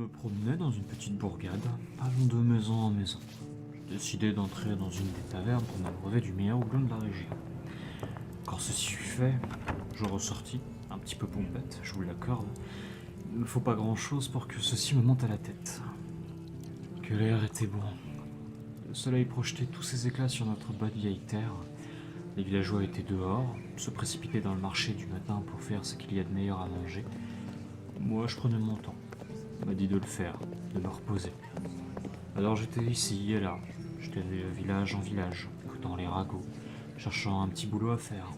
me promenais dans une petite bourgade, allant de maison en maison. J'ai décidé d'entrer dans une des tavernes pour m'abreuver du meilleur houblon de la région. Quand ceci fut fait, je ressortis, un petit peu pompette, je vous l'accorde. Il ne faut pas grand-chose pour que ceci me monte à la tête. Que l'air était bon. Le soleil projetait tous ses éclats sur notre bonne vieille terre. Les villageois étaient dehors, se précipitaient dans le marché du matin pour faire ce qu'il y a de meilleur à manger. Moi, je prenais mon temps. On m'a dit de le faire, de me reposer. Alors j'étais ici et là. J'étais de village en village, écoutant les ragots, cherchant un petit boulot à faire.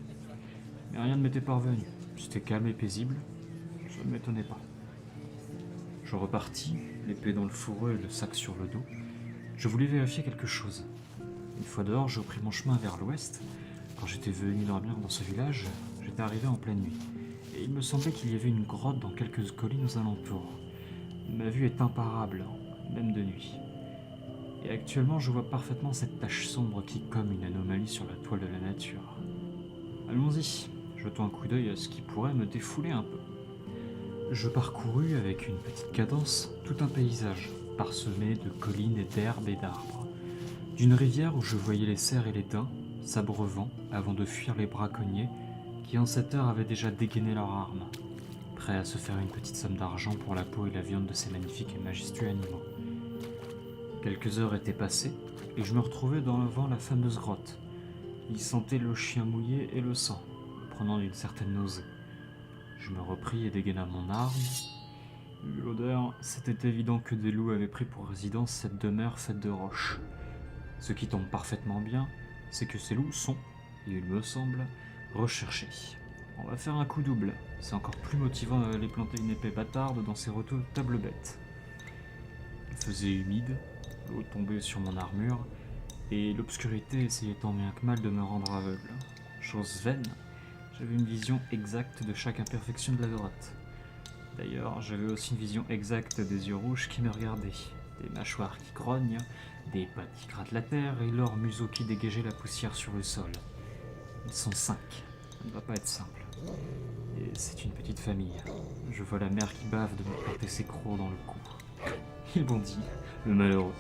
Mais rien ne m'était parvenu. C'était calme et paisible. Ça ne m'étonnait pas. Je repartis, l'épée dans le fourreau et le sac sur le dos. Je voulais vérifier quelque chose. Une fois dehors, j'ai repris mon chemin vers l'ouest. Quand j'étais venu dormir dans ce village, j'étais arrivé en pleine nuit. Et il me semblait qu'il y avait une grotte dans quelques collines aux alentours. Ma vue est imparable, même de nuit. Et actuellement, je vois parfaitement cette tache sombre qui est comme une anomalie sur la toile de la nature. Allons-y, jetons un coup d'œil à ce qui pourrait me défouler un peu. Je parcourus avec une petite cadence tout un paysage, parsemé de collines et d'herbes et d'arbres. D'une rivière où je voyais les cerfs et les daims, s'abreuvant avant de fuir les braconniers qui en cette heure avaient déjà dégainé leurs armes, prêts à se faire une petite somme d'argent pour la peau et la viande de ces magnifiques et majestueux animaux. Quelques heures étaient passées, et je me retrouvais devant la fameuse grotte. Il sentait le chien mouillé et le sang, me prenant d'une certaine nausée. Je me repris et dégaina mon arme. Vu l'odeur, c'était évident que des loups avaient pris pour résidence cette demeure faite de roches. Ce qui tombe parfaitement bien, c'est que ces loups sont, il me semble, recherchés. On va faire un coup double, c'est encore plus motivant d'aller planter une épée bâtarde dans ces redoutables bêtes. Il faisait humide, l'eau tombait sur mon armure, et l'obscurité essayait tant bien que mal de me rendre aveugle. Chose vaine, j'avais une vision exacte de chaque imperfection de la grotte. D'ailleurs, j'avais aussi une vision exacte des yeux rouges qui me regardaient, des mâchoires qui grognent, des pattes qui grattent la terre et leur museau qui dégageait la poussière sur le sol. Ils sont 5, ça ne va pas être simple. Et c'est une petite famille. Je vois la mère qui bave de me planter ses crocs dans le cou. Il bondit, le malheureux.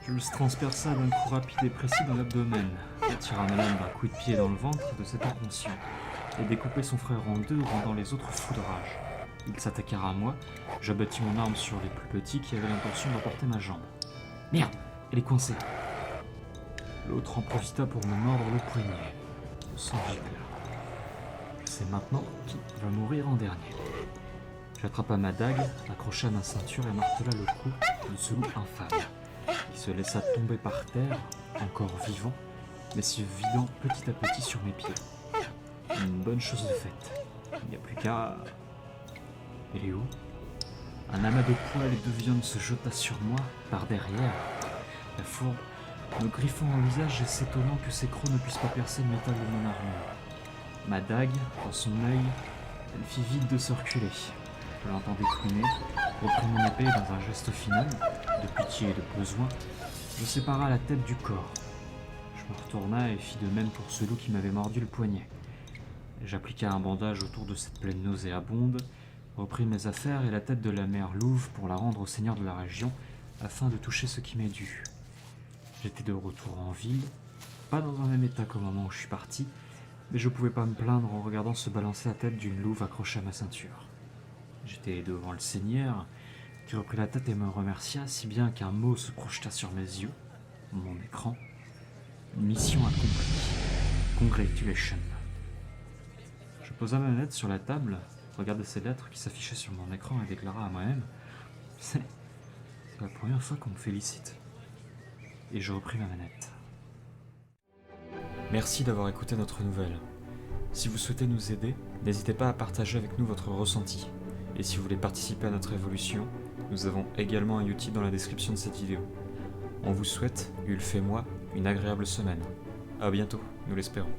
Je le transperça d'un coup rapide et précis dans l'abdomen, tira ma lame d'un coup de pied dans le ventre de cet inconscient, et découpait son frère en deux, rendant les autres fous de rage. Ils s'attaquèrent à moi, j'abattis mon arme sur les plus petits qui avaient l'intention d'emporter ma jambe. Merde, elle est coincée. L'autre en profita pour me mordre le poignet. Le sang gicla. Je sais maintenant qui va mourir en dernier. J'attrapa ma dague, accrocha ma ceinture et martela le cou de ce loup infâme. Il se laissa tomber par terre, encore vivant, mais se vidant petit à petit sur mes pieds. Une bonne chose de faite. Il n'y a plus qu'à... Elle est où ? Un amas de poils et de viande se jeta sur moi, par derrière. La fourbe, me griffant au visage et s'étonnant que ses crocs ne puissent pas percer le métal de mon armure. Ma dague, dans son œil, elle fit vite de se reculer. Je l'entendais couiner, repris mon épée dans un geste final, de pitié et de besoin, je sépara la tête du corps. Je me retourna et fis de même pour ce loup qui m'avait mordu le poignet. J'appliqua un bandage autour de cette plaie nauséabonde, repris mes affaires et la tête de la mère louve pour la rendre au seigneur de la région, afin de toucher ce qui m'est dû. J'étais de retour en ville, pas dans un même état qu'au moment où je suis parti, mais je pouvais pas me plaindre en regardant se balancer la tête d'une louve accrochée à ma ceinture. J'étais devant le seigneur, qui reprit la tête et me remercia, si bien qu'un mot se projeta sur mes yeux, mon écran. Mission accomplie. Congratulations. Je posa ma manette sur la table, regardai ces lettres qui s'affichaient sur mon écran et déclara à moi-même « C'est la première fois qu'on me félicite. » Et je repris ma manette. Merci d'avoir écouté notre nouvelle. Si vous souhaitez nous aider, n'hésitez pas à partager avec nous votre ressenti. Et si vous voulez participer à notre évolution, nous avons également un Utip dans la description de cette vidéo. On vous souhaite, Ulf et moi, une agréable semaine. À bientôt, nous l'espérons.